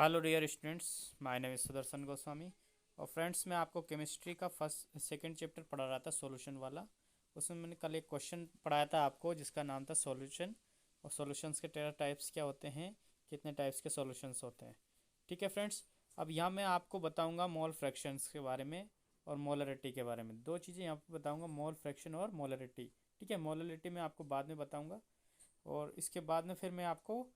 Hello dear students, my name is Sudarshan Goswami. और friends, मैं आपको केमिस्ट्री का फर्स्ट सेकंड चैप्टर पढ़ा रहा था, सॉल्यूशन वाला। उसमें मैंने कल एक क्वेश्चन पढ़ाया था आपको जिसका नाम था सॉल्यूशन। और सॉल्यूशंस के टाइप्स क्या होते हैं, कितने टाइप्स के सॉल्यूशंस होते हैं। ठीक है फ्रेंड्स, अब यहाँ मैं आपको बताऊँगा मोल फ्रैक्शंस के बारे में और मोलरिटी के बारे में। दो चीज़ें यहाँ पर बताऊँगा, मोल फ्रैक्शन और मोलरिटी। ठीक है, मोलरिटी मैं आपको बाद में बताऊँगा और इसके बाद में फिर मैं आपको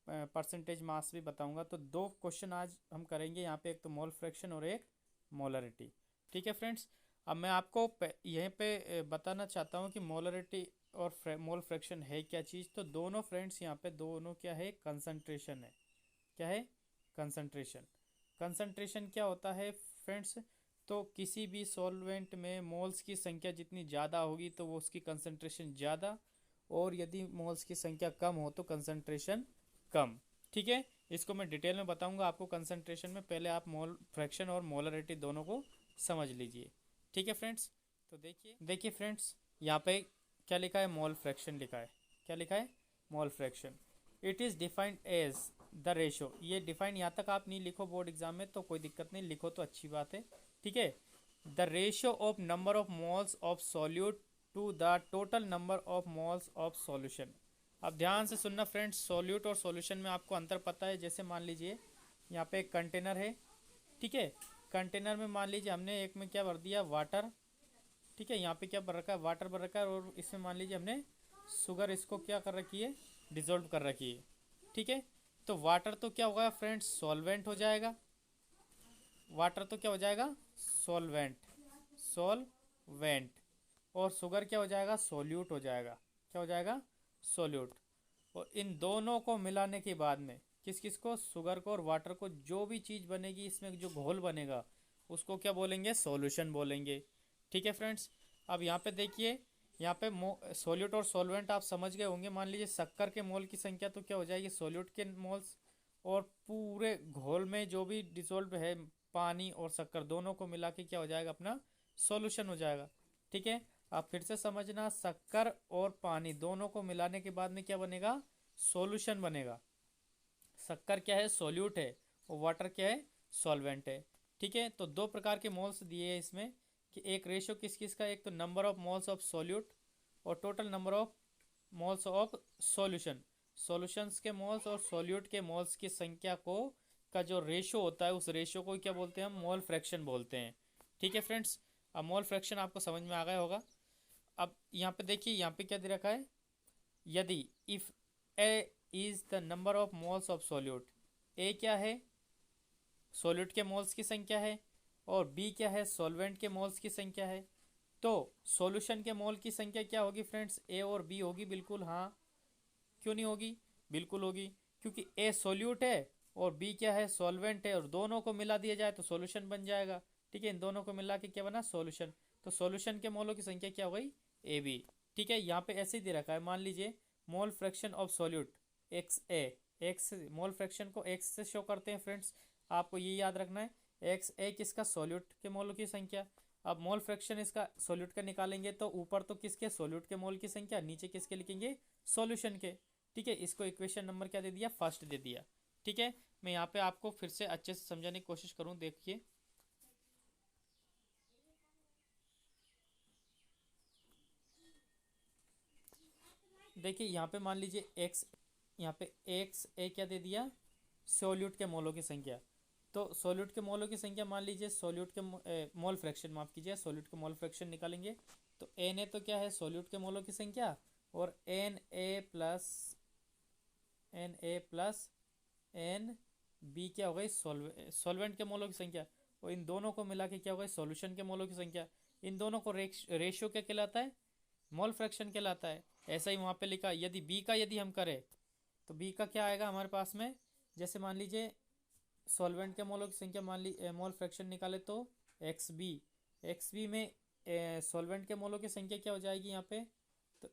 परसेंटेज मास भी बताऊंगा। तो दो क्वेश्चन आज हम करेंगे यहाँ पे, एक तो मोल फ्रैक्शन और एक मोलरिटी। ठीक है फ्रेंड्स, अब मैं आपको यहीं पे बताना चाहता हूँ कि मोलरिटी और मोल फ्रैक्शन है क्या चीज़। तो दोनों फ्रेंड्स यहाँ पे दोनों क्या है, कंसंट्रेशन है। क्या है? कंसंट्रेशन। कंसंट्रेशन क्या होता है फ्रेंड्स? तो किसी भी सॉल्वेंट में मोल्स की संख्या जितनी ज़्यादा होगी तो वो उसकी कंसंट्रेशन ज़्यादा, और यदि मोल्स की संख्या कम हो तो कंसंट्रेशन कम। ठीक है, इसको मैं डिटेल में बताऊंगा आपको कंसंट्रेशन में। पहले आप मोल फ्रैक्शन और मोलरिटी दोनों को समझ लीजिए। ठीक है फ्रेंड्स, तो देखिए देखिए फ्रेंड्स, यहाँ पे क्या लिखा है? मोल फ्रैक्शन लिखा है। क्या लिखा है? Mole fraction. It is defined as the ratio. ये डिफाइन यहाँ तक आप नहीं लिखो बोर्ड एग्जाम में तो कोई दिक्कत नहीं, लिखो तो अच्छी बात है। ठीक है, the ratio of number of moles of solute to the total number of moles of solution. अब ध्यान से सुनना फ्रेंड्स, सॉल्यूट और सॉल्यूशन में आपको अंतर पता है। जैसे मान लीजिए यहाँ पे एक कंटेनर है। ठीक है, कंटेनर में मान लीजिए हमने एक में क्या भर दिया, वाटर। ठीक है, यहाँ पे क्या भर रखा है, वाटर भर रखा है। और इसमें मान लीजिए हमने शुगर इसको क्या कर रखी है, डिजोल्व कर रखी है। ठीक है, तो वाटर तो क्या होगा फ्रेंड्स, सॉल्वेंट हो जाएगा। वाटर तो क्या हो जाएगा, सॉल्वेंट। सॉल्वेंट। और शुगर क्या हो जाएगा, सोल्यूट हो जाएगा। क्या हो जाएगा, सोल्यूट। और इन दोनों को मिलाने के बाद में किस किस को, शुगर को और वाटर को, जो भी चीज़ बनेगी इसमें जो घोल बनेगा उसको क्या बोलेंगे, सॉल्यूशन बोलेंगे। ठीक है फ्रेंड्स, अब यहाँ पे देखिए, यहाँ पे सोल्यूट और सॉल्वेंट आप समझ गए होंगे। मान लीजिए शक्कर के मोल की संख्या तो क्या हो जाएगी, सोल्यूट के मोल्स। और पूरे घोल में जो भी डिसॉल्व है, पानी और शक्कर दोनों को मिला के क्या हो जाएगा, अपना सॉल्यूशन हो जाएगा। ठीक है, आप फिर से समझना, शक्कर और पानी दोनों को मिलाने के बाद में क्या बनेगा, सॉल्यूशन बनेगा। शक्कर क्या है, सॉल्यूट है, और वाटर क्या है, सॉल्वेंट है। ठीक है, तो दो प्रकार के मोल्स दिए हैं इसमें कि एक रेशियो किस किस का, एक तो number of moles of solute और total number of moles of solution. Solutions के मोल्स और सॉल्यूट के मोल्स की संख्या को का जो रेशियो होता है, उस रेशियो को क्या बोलते हैं हम, मोल फ्रैक्शन बोलते हैं। ठीक है फ्रेंड्स, अब मोल फ्रैक्शन आपको समझ में आ गया होगा। अब यहाँ पे देखिए, यहाँ पे क्या दे रखा है, यदि if A is the number of moles of solute. A क्या है, सॉल्यूट के मोल्स की संख्या है, और बी क्या है, सॉल्वेंट के मोल्स की संख्या है। तो सॉल्यूशन के मोल की संख्या क्या होगी फ्रेंड्स, ए और बी होगी, बिल्कुल। हाँ, क्यों नहीं होगी, बिल्कुल होगी, क्योंकि ए सॉल्यूट है और बी क्या है, सॉल्वेंट है, और दोनों को मिला दिया जाए तो सॉल्यूशन बन जाएगा। ठीक है, इन दोनों को मिला के क्या बना, सॉल्यूशन। तो सॉल्यूशन के मोलों की संख्या क्या हो गई, ए बी। ठीक है, यहाँ पे ऐसे ही दे रखा है, मान लीजिए mole fraction of solute x A. X mole fraction को एक्स से शो करते हैं फ्रेंड्स, आपको ये याद रखना है। एक्स ए किसका, सॉल्यूट के मोलों की संख्या। अब मोल फ्रैक्शन इसका सॉल्यूट का निकालेंगे तो ऊपर तो किसके, सॉल्यूट के मोल की संख्या, नीचे किसके लिखेंगे, सॉल्यूशन के। ठीक है, इसको इक्वेशन नंबर क्या दे दिया, फर्स्ट दे दिया। ठीक है, मैं यहाँ पे आपको फिर से अच्छे से समझाने की कोशिश करूँ, देखिए। देखिए यहाँ पे मान लीजिए एक्स, यहाँ पे एक्स ए क्या दे दिया, सोल्यूट के मोलों की संख्या। तो सोल्यूट के मोलों की संख्या मान लीजिए, सोल्यूट के मोल फ्रैक्शन, माफ कीजिए, सोल्यूट के मोल फ्रैक्शन निकालेंगे तो एन ए तो क्या है, सोल्यूट के मोलों की संख्या, और N A plus N B क्या हो गई, सॉल्वेंट के मोलों की संख्या। और इन दोनों को मिला के क्या हो गई, सॉल्यूशन के मोलों की संख्या। इन दोनों को रेशियो क्या कहलाता है, मोल फ्रैक्शन कहलाता है। ऐसा ही वहाँ पे लिखा, यदि बी का यदि हम करें तो बी का क्या आएगा हमारे पास में, जैसे मान लीजिए सॉल्वेंट के मोलों की संख्या, मान ली मोल फ्रैक्शन निकाले तो एक्स बी में सॉल्वेंट के मोलों की संख्या क्या हो जाएगी यहाँ पे, तो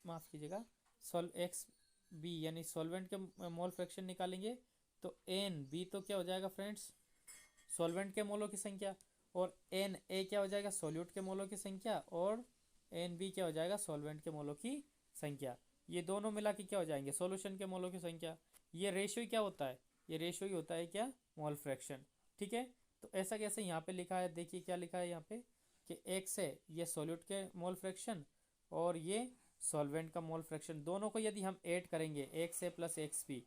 माफ़ कीजिएगा, सॉल एक्स बी यानी सॉल्वेंट के मोल फ्रैक्शन निकालेंगे तो एन बी तो क्या हो जाएगा फ्रेंड्स, सॉल्वेंट के मोलों की संख्या। और एन ए क्या हो जाएगा, सॉल्यूट के मोलों की संख्या। और एन बी क्या हो जाएगा, सॉल्वेंट के मोलों की संख्या। ये दोनों मिला के क्या हो जाएंगे, सॉल्यूशन के मोलों की संख्या। ये रेशियो क्या होता है, ये रेशियो ही होता है क्या, मोल फ्रैक्शन। ठीक है, तो ऐसा कैसे यहाँ पे लिखा है, देखिए क्या लिखा है यहाँ पे कि x है ये सॉल्यूट के मोल फ्रैक्शन और ये सॉल्वेंट का मोल फ्रैक्शन, दोनों को यदि हम ऐड करेंगे एक्स ए प्लस एक्स बी,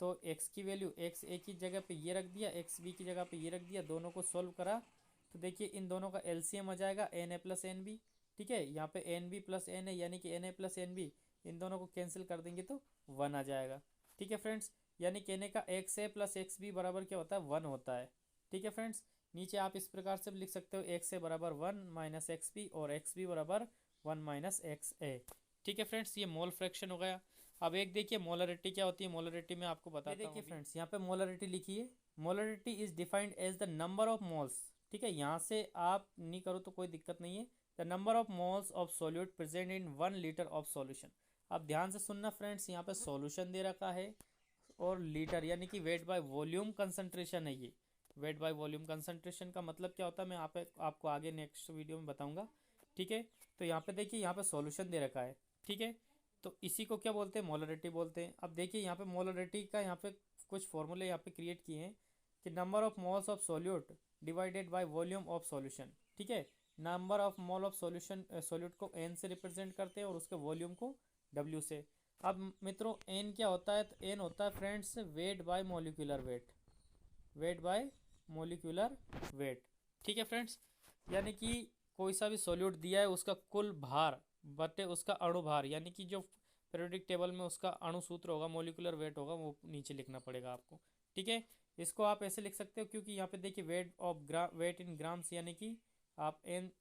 तो x की वैल्यू एक्स ए की जगह पे ये रख दिया, एक्स बी की जगह पे ये रख दिया, दोनों को सोल्व करा तो देखिए इन दोनों का एलसीएम आ जाएगा N A plus N B. ठीक है, यहाँ पे N B plus N A यानी कि N A plus N B, इन दोनों को कैंसिल कर देंगे तो 1 आ जाएगा। ठीक है फ्रेंड्स, यानी कहने का एक्स ए प्लस एक्स बी बराबर क्या होता है, 1 होता है। ठीक है फ्रेंड्स, नीचे आप इस प्रकार से लिख सकते हो एक्स ए बराबर 1 माइनस एक्स बी और एक्स बी बराबर 1 माइनस एक्स ए। ठीक है फ्रेंड्स, ये मोल फ्रैक्शन हो गया। अब एक देखिए मोलरिटी क्या होती है, मोलरिटी में आपको बताता हूँ। देखिए फ्रेंड्स, यहाँ पे मोलरिटी लिखिए, molarity is defined as the number of moles. ठीक है, यहाँ से आप नहीं करो तो कोई दिक्कत नहीं है। The number of moles of solute present in 1 litre of solution. अब ध्यान से सुनना फ्रेंड्स, यहाँ पे सॉल्यूशन दे रखा है और लीटर यानी कि वेट बाय वॉल्यूम कंसंट्रेशन है। ये वेट बाय वॉल्यूम कंसंट्रेशन का मतलब क्या होता है मैं आपको आगे नेक्स्ट वीडियो में बताऊंगा। ठीक है, तो यहाँ पे देखिए यहाँ पे सॉल्यूशन दे रखा है। ठीक है, तो इसी को क्या बोलते हैं, मोलरिटी बोलते हैं। अब देखिए यहाँ पे मोलरिटी का यहाँ पे कुछ फॉर्मूले यहाँ पे क्रिएट किए हैं कि number of moles of solute divided by volume of solution. ठीक है, number of mole of solution solute को एन से रिप्रेजेंट करते हैं और उसके वॉल्यूम को डब्ल्यू से। अब मित्रों एन क्या होता है, तो एन होता है friends wait by molecular weight, weight by molecular wait. ठीक है फ्रेंड्स, यानी कि कोई सा भी सॉल्यूट दिया है उसका कुल भार बटे उसका अणु भार, यानी कि जो पीरियोडिक टेबल में उसका अणु सूत्र होगा, मॉलिक्यूलर वेट होगा, वो नीचे लिखना पड़ेगा आपको। ठीक है, इसको आप ऐसे लिख सकते हो क्योंकि यहाँ पे देखिए weight of weight in grams यानी कि आप एन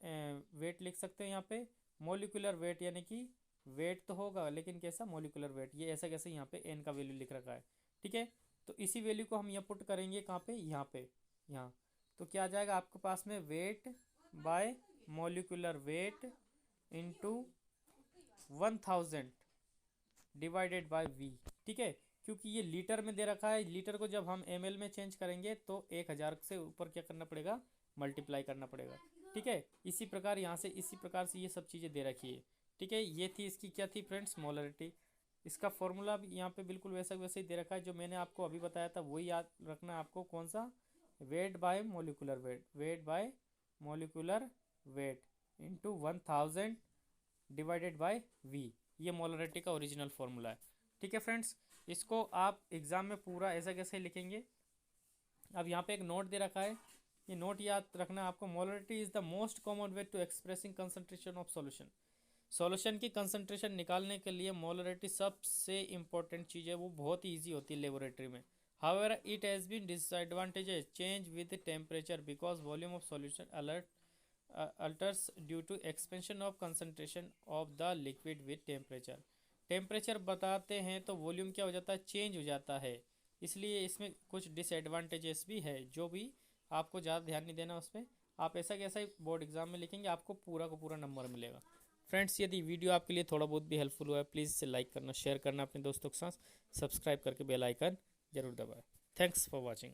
वेट लिख सकते हैं। यहाँ पे मॉलिक्यूलर वेट यानी कि वेट तो होगा लेकिन कैसा, मॉलिक्यूलर वेट, ये ऐसा कैसे यहाँ पे एन का वैल्यू लिख रखा है। ठीक है, तो इसी वैल्यू को हम यहाँ पुट करेंगे कहाँ पे, यहाँ पे, यहाँ। तो क्या आ जाएगा आपके पास में, weight by molecular weight into 1000 divided by V. ठीक है, क्योंकि ये लीटर में दे रखा है, लीटर को जब हम ml में चेंज करेंगे तो 1000 से ऊपर क्या करना पड़ेगा, मल्टीप्लाई करना पड़ेगा। ठीक है, इसी प्रकार यहाँ से इसी प्रकार से ये सब चीज़ें दे रखी है। ठीक है, ये थी इसकी क्या थी फ्रेंड्स, मोलरिटी। इसका फॉर्मूला भी यहाँ पे बिल्कुल वैसा वैसे ही दे रखा है जो मैंने आपको अभी बताया था, वही याद रखना है आपको। कौन सा, weight by molecular weight, weight by molecular weight into 1000 divided by V, ये मोलरिटी का ओरिजिनल फॉर्मूला है। ठीक है फ्रेंड्स, इसको आप एग्जाम में पूरा ऐसा कैसे लिखेंगे। अब यहाँ पे एक नोट दे रखा है, ये नोट याद रखना आपको। Molarity is the most common way to expressing concentration of solution. Solution की कंसंट्रेशन निकालने के लिए मोलरिटी सबसे इंपॉर्टेंट चीज़ है, वो बहुत ही ईजी होती है लेबोरेटरी में। However, it has been disadvantages change with the temperature because volume of solution alters due to expansion of concentration of the liquid with temperature। Temperature बताते हैं तो वॉल्यूम क्या हो जाता है, चेंज हो जाता है, इसलिए इसमें कुछ डिसएडवांटेजेस भी है जो भी आपको ज़्यादा ध्यान नहीं देना उस पर। आप ऐसा कैसा ही बोर्ड एग्जाम में लिखेंगे आपको पूरा का पूरा नंबर मिलेगा। फ्रेंड्स, यदि वीडियो आपके लिए थोड़ा बहुत भी हेल्पफुल हुआ है प्लीज़ इसे लाइक करना, शेयर करना अपने दोस्तों के साथ, सब्सक्राइब करके बेल आइकन जरूर दबाएं। Thanks for watching.